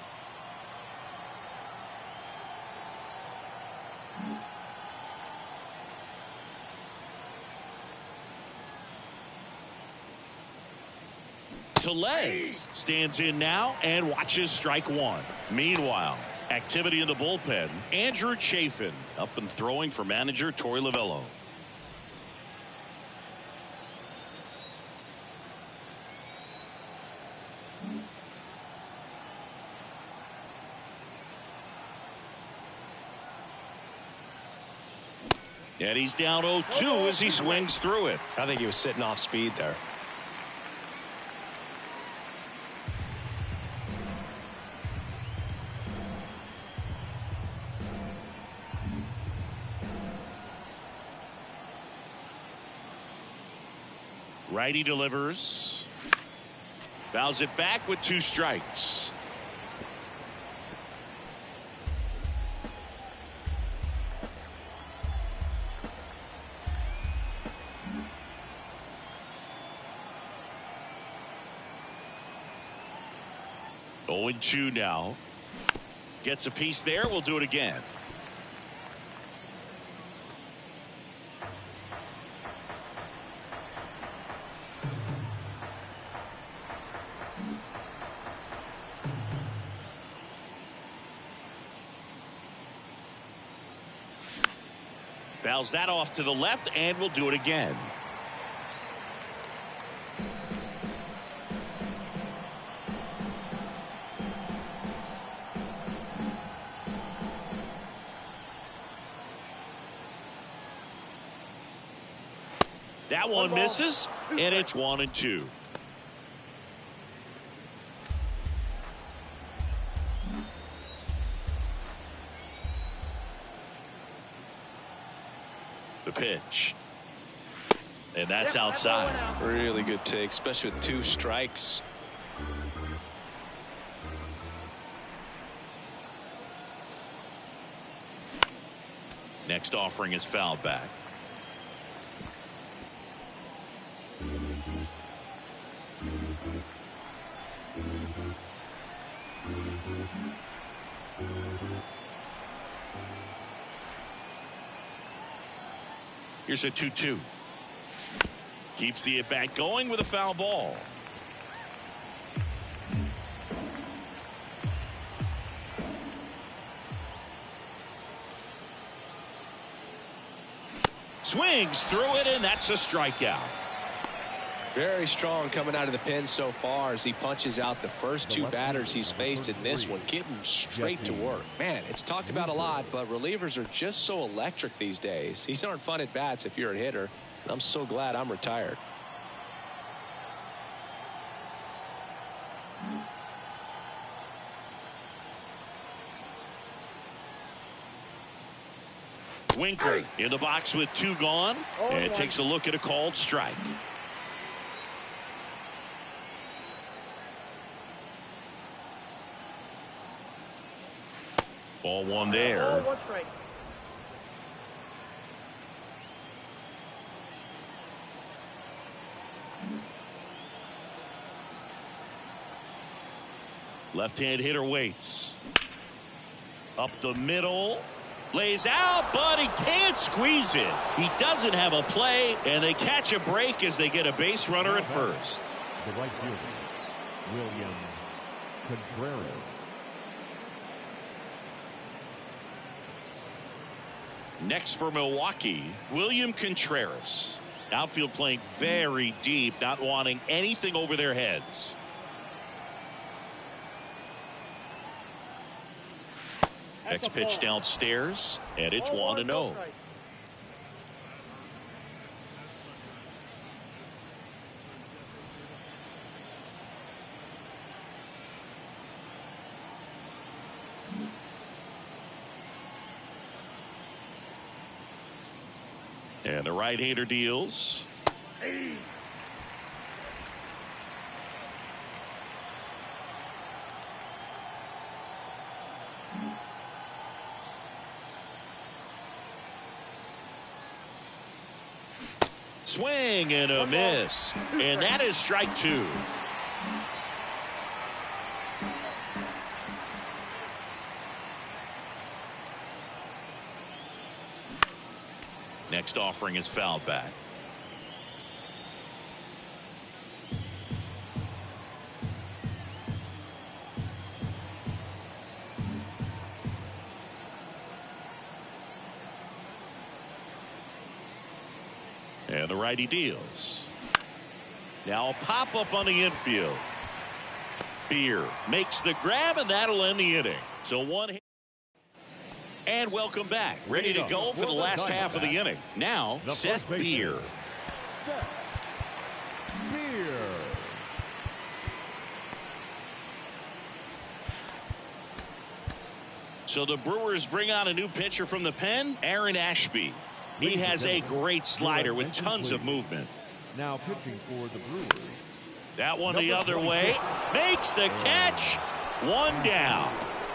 Tellez stands in now and watches strike 1. Meanwhile, activity in the bullpen. Andrew Chafin up and throwing for manager Torey Lovullo. And he's down 0-2 as he swings through it. I think he was sitting off speed there. Righty delivers. Fouls it back with 2 strikes. Oh, 0-2 now. Gets a piece there. We'll do it again. Fouls that off to the left, and we'll do it again. That one misses, and it's 1-2. The pitch. And that's outside. Really good take, especially with 2 strikes. Next offering is fouled back. Here's a 2-2. Keeps the at-bat going with a foul ball. Swings through it, and that's a strikeout. Very strong coming out of the pen so far as he punches out the first 2 batters he's faced in this one, getting straight to work. Man, it's talked about a lot, but relievers are just so electric these days. These aren't fun at bats if you're a hitter, and I'm so glad I'm retired. Winker in the box with 2 gone, and takes a look at a called strike. Ball 1 there. 1 strike. Left-hand hitter waits. Up the middle. Lays out, but he can't squeeze it. He doesn't have a play, and they catch a break as they get a base runner at first. The right fielder, William Contreras. Next for Milwaukee, William Contreras. Outfield playing very deep, not wanting anything over their heads. Next pitch downstairs, and it's 1-0. And the right-hander deals. Swing and a miss. And that is strike 2. Next offering is fouled back. And the righty deals. Now a pop up on the infield. Beer makes the grab, and that'll end the inning. So one hit. And welcome back. Ready to go for the last half of the inning. Now, Seth Beer. So the Brewers bring on a new pitcher from the pen, Aaron Ashby. He has a great slider with tons of movement. Now pitching for the Brewers. That one the other way. Makes the catch. One down.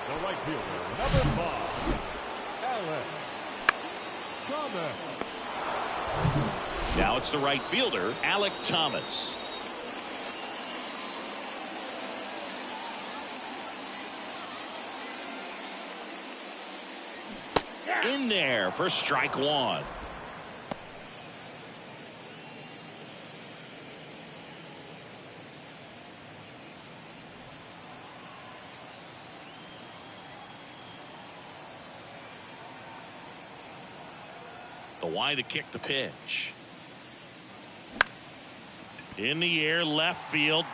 The right fielder, number 5. Now it's the right fielder, Alec Thomas. In there for strike 1. Why to kick the pitch. In the air, left field.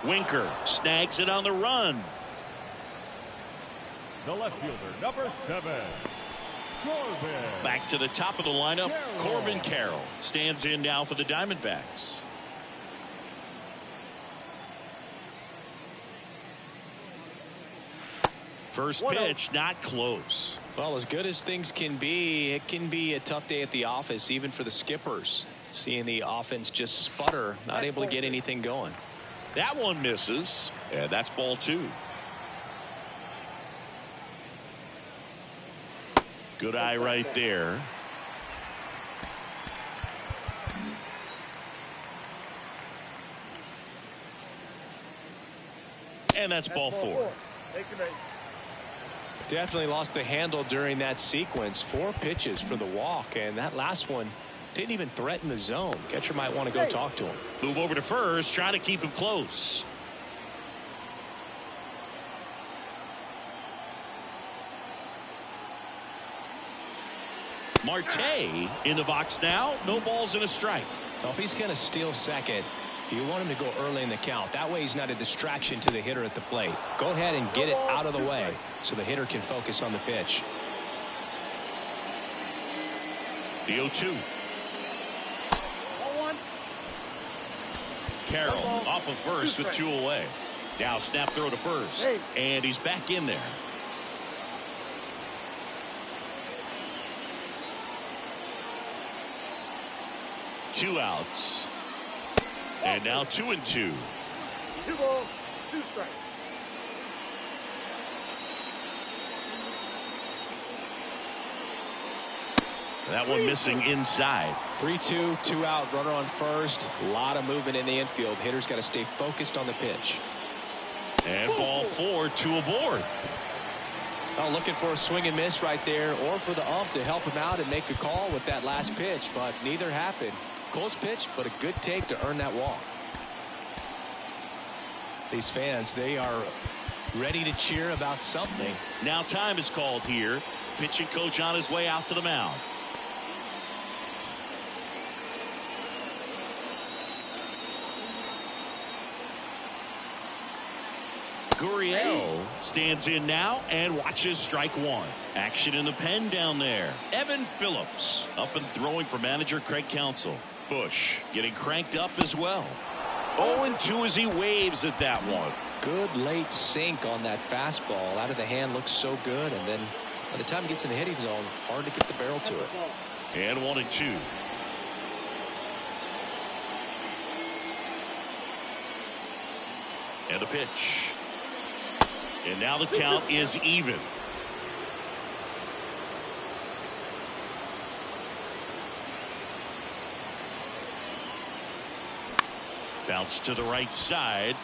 Winker snags it on the run. The left fielder, number 7, Corbin. Back to the top of the lineup, Corbin Carroll stands in now for the Diamondbacks. First pitch, not close. Well, as good as things can be, it can be a tough day at the office, even for the skippers. Seeing the offense just sputter, not able to get anything going. That one misses, and that's ball 2. Good eye right there. And that's ball 4. Definitely lost the handle during that sequence. 4 pitches for the walk, and that last one didn't even threaten the zone. Catcher might want to go talk to him. Move over to first, try to keep him close. Marte in the box now. No balls and a strike. Well, if he's going to steal second, you want him to go early in the count. That way he's not a distraction to the hitter at the plate. Go ahead and get it out of the way so the hitter can focus on the pitch. The 0-2. Carroll off of first with 2 away. Now snap throw to first. And he's back in there. Two outs. And now 2-2. 2 balls, 2 strikes. That one missing inside. 3-2, 2 out, runner on first. A lot of movement in the infield. Hitter's got to stay focused on the pitch. And ball 4, 2 aboard. Well, looking for a swing and miss right there, or for the ump to help him out and make a call with that last pitch, but neither happened. Close pitch, but a good take to earn that walk. These fans, they are ready to cheer about something. Now time is called here. Pitching coach on his way out to the mound. Gurriel stands in now and watches strike one. Action in the pen down there. Evan Phillips up and throwing for manager Craig Counsell. Bush getting cranked up as well. 0-2 as he waves at that one. Good late sink on that fastball. Out of the hand, looks so good, and then by the time it gets in the hitting zone, hard to get the barrel to it. And 1-2. And a pitch. And now the count is even. Bounce to the right side.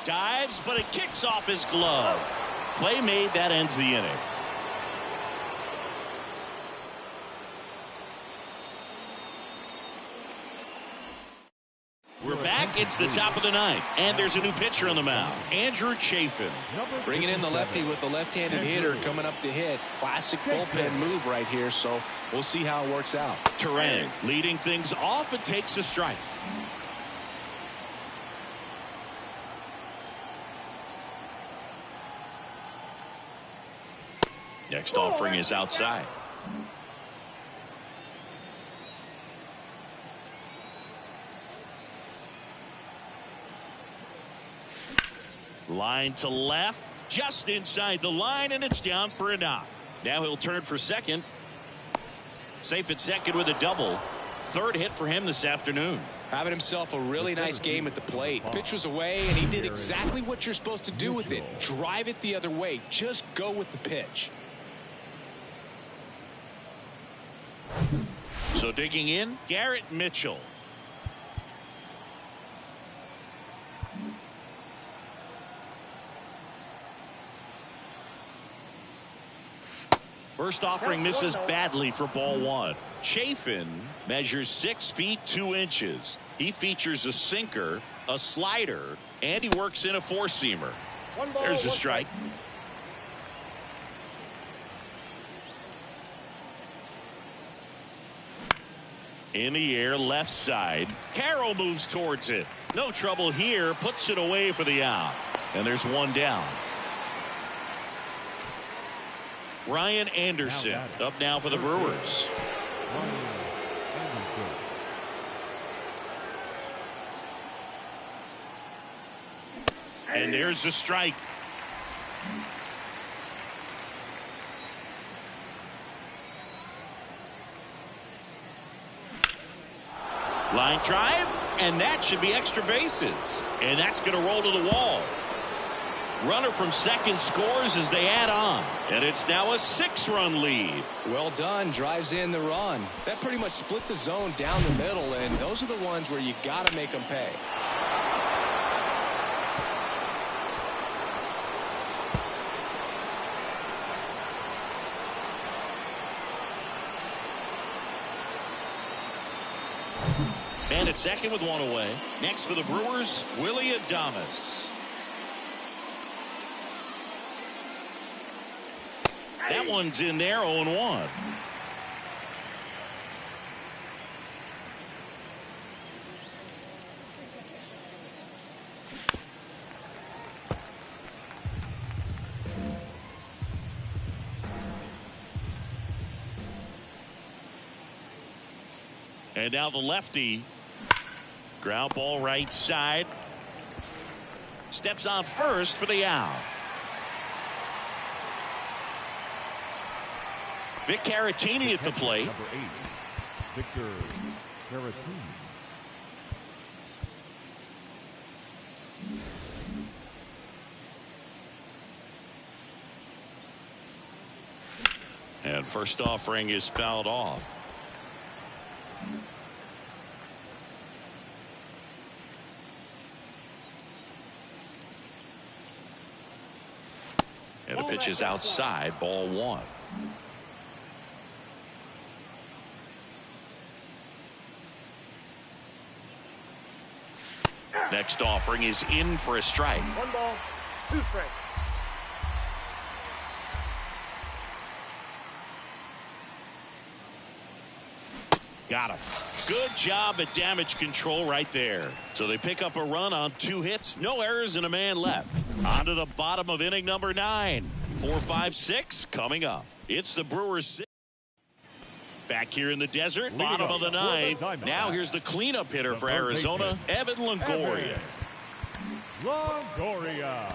Dives, but it kicks off his glove. Play made. That ends the inning. We're back. It's the top of the ninth, and there's a new pitcher on the mound, Andrew Chafin. Bringing in the lefty with the left-handed hitter coming up to hit. Classic bullpen move right here, so we'll see how it works out. Turang leading things off and takes a strike. Next offering is outside. Line to left, just inside the line, and it's down for a knock. Now he'll turn for second. Safe at second with a double. Third hit for him this afternoon. Having himself a really nice game at the plate. Pitch was away, and he did exactly what you're supposed to do with it. Drive it the other way. Just go with the pitch. So digging in, Garrett Mitchell. First offering misses badly for ball one. Chafin measures 6 feet 2 inches. He features a sinker, a slider, and he works in a four-seamer. There's a strike. In the air, left side. Carroll moves towards it. No trouble here. Puts it away for the out. And there's one down. Ryan Anderson up now for the Brewers. And there's the strike. Line drive, and that should be extra bases. And that's going to roll to the wall. Runner from second scores as they add on. And it's now a 6-run lead. Well done. Drives in the run. That pretty much split the zone down the middle, and those are the ones where you got to make them pay. And at second with one away. Next for the Brewers, Willie Adames. That one's in there, 0-1. And now the lefty. Ground ball right side. Steps on first for the out. Vic Caratini at the plate. Number 8, Victor Caratini. And first offering is fouled off. And the pitch is outside, ball one. Next offering is in for a strike. 1 ball, 2 strikes. Got him. Good job at damage control right there. So they pick up a run on 2 hits, no errors, and a man left. On to the bottom of inning number 9. 4, 5, 6 coming up. It's the Brewers. Back here in the desert, bottom of the 9th. Now here's the cleanup hitter for Arizona, Evan Longoria. Longoria.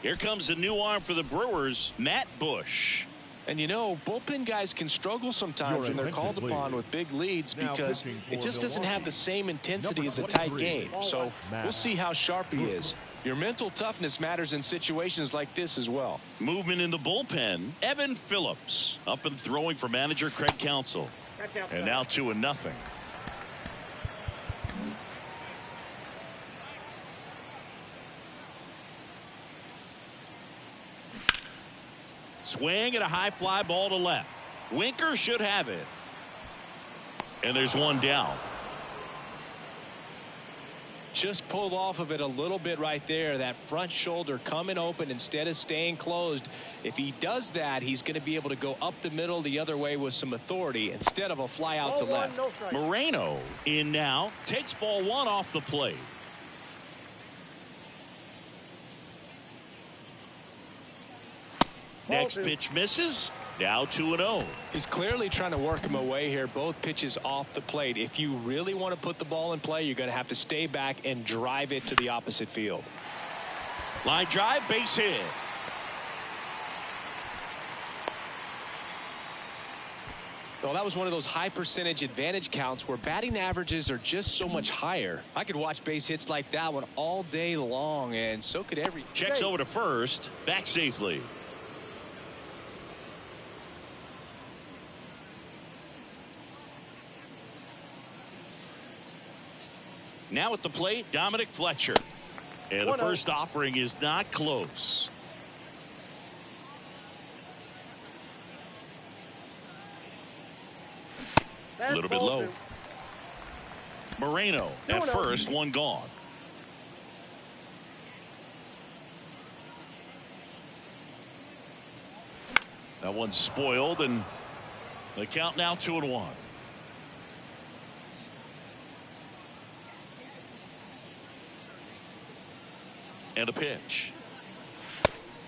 Here comes the new arm for the Brewers, Matt Bush. And you know, bullpen guys can struggle sometimes when they're called upon with big leads because it just doesn't have the same intensity as a tight game. So we'll see how sharp he is. Your mental toughness matters in situations like this as well. Movement in the bullpen, Evan Phillips up and throwing for manager Craig Counsell. And now 2-0. Swing and a high fly ball to left. Winker should have it. And there's one down. Just pulled off of it a little bit right there. That front shoulder coming open instead of staying closed. If he does that, he's going to be able to go up the middle the other way with some authority instead of a fly out to left. Moreno in now. Takes ball 1 off the plate. Next pitch misses. Now 2-0. He's clearly trying to work him away here. Both pitches off the plate. If you really want to put the ball in play, you're going to have to stay back and drive it to the opposite field. Line drive, base hit. Well, that was one of those high percentage advantage counts where batting averages are just so much higher. I could watch base hits like that one all day long, and so could every. Checks over to first. Back safely. Now at the plate, Dominic Fletcher. And the first offering is not close. A little bit low. Moreno at first, one gone. That one's spoiled, and the count now 2-1. And a pitch.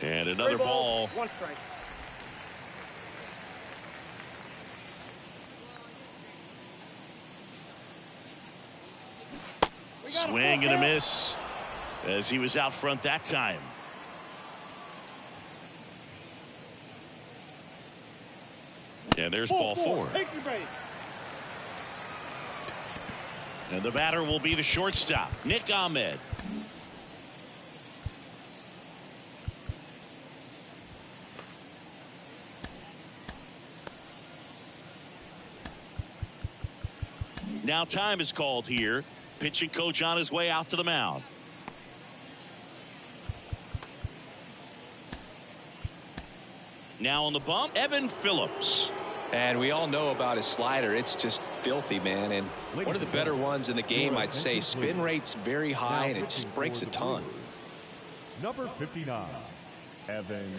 And another ball. 1 strike. Swing and a miss as he was out front that time. And there's ball 4. And the batter will be the shortstop, Nick Ahmed. Now time is called here. Pitching coach on his way out to the mound. Now on the bump, Evan Phillips. And we all know about his slider. It's just filthy, man. And one of the better ones in the game, I'd say. Spin rate's very high, and it just breaks a ton. Number 59, Evan.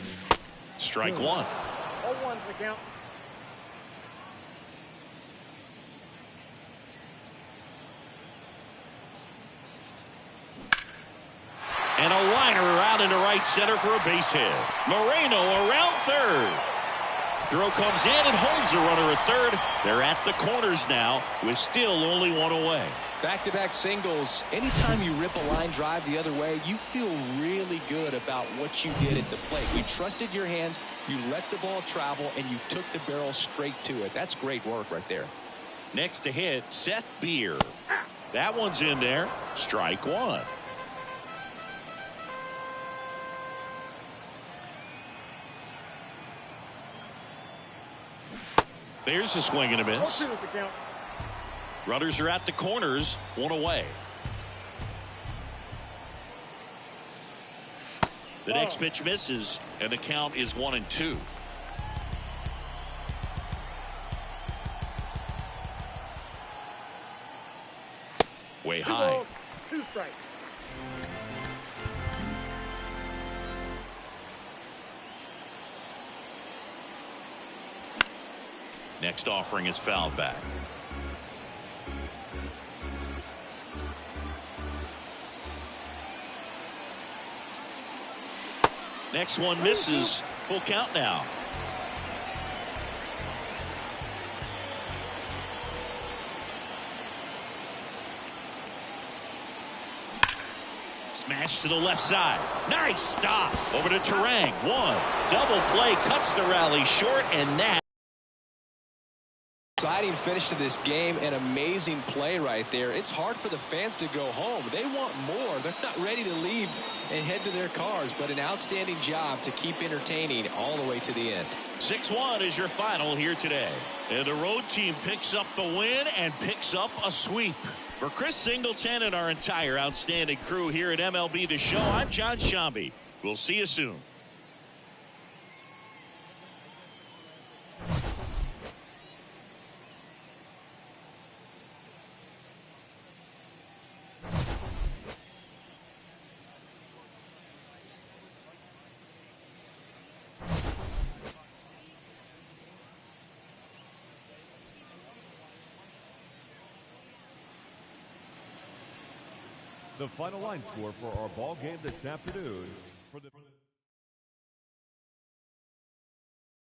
Strike 1. 0-1's the count. And a liner out into right center for a base hit. Moreno around third. Throw comes in and holds the runner at third. They're at the corners now with still only one away. Back-to-back singles. Anytime you rip a line drive the other way, you feel really good about what you did at the plate. You trusted your hands, you let the ball travel, and you took the barrel straight to it. That's great work right there. Next to hit, Seth Beer. That one's in there. Strike 1. There's a swing and a miss. Runners are at the corners, one away. The next pitch misses, and the count is 1-2. Way high. 2 strikes. Next offering is fouled back. Next one misses. Full count now. Smash to the left side. Nice stop. Over to Terang. One. Double play cuts the rally short, and that. Exciting finish to this game. An amazing play right there. It's hard for the fans to go home. They want more. They're not ready to leave and head to their cars, but an outstanding job to keep entertaining all the way to the end. 6-1 is your final here today. And the road team picks up the win and picks up a sweep. For Chris Singleton and our entire outstanding crew here at MLB The Show, I'm John Shambi. We'll see you soon. The final line score for our ball game this afternoon. For the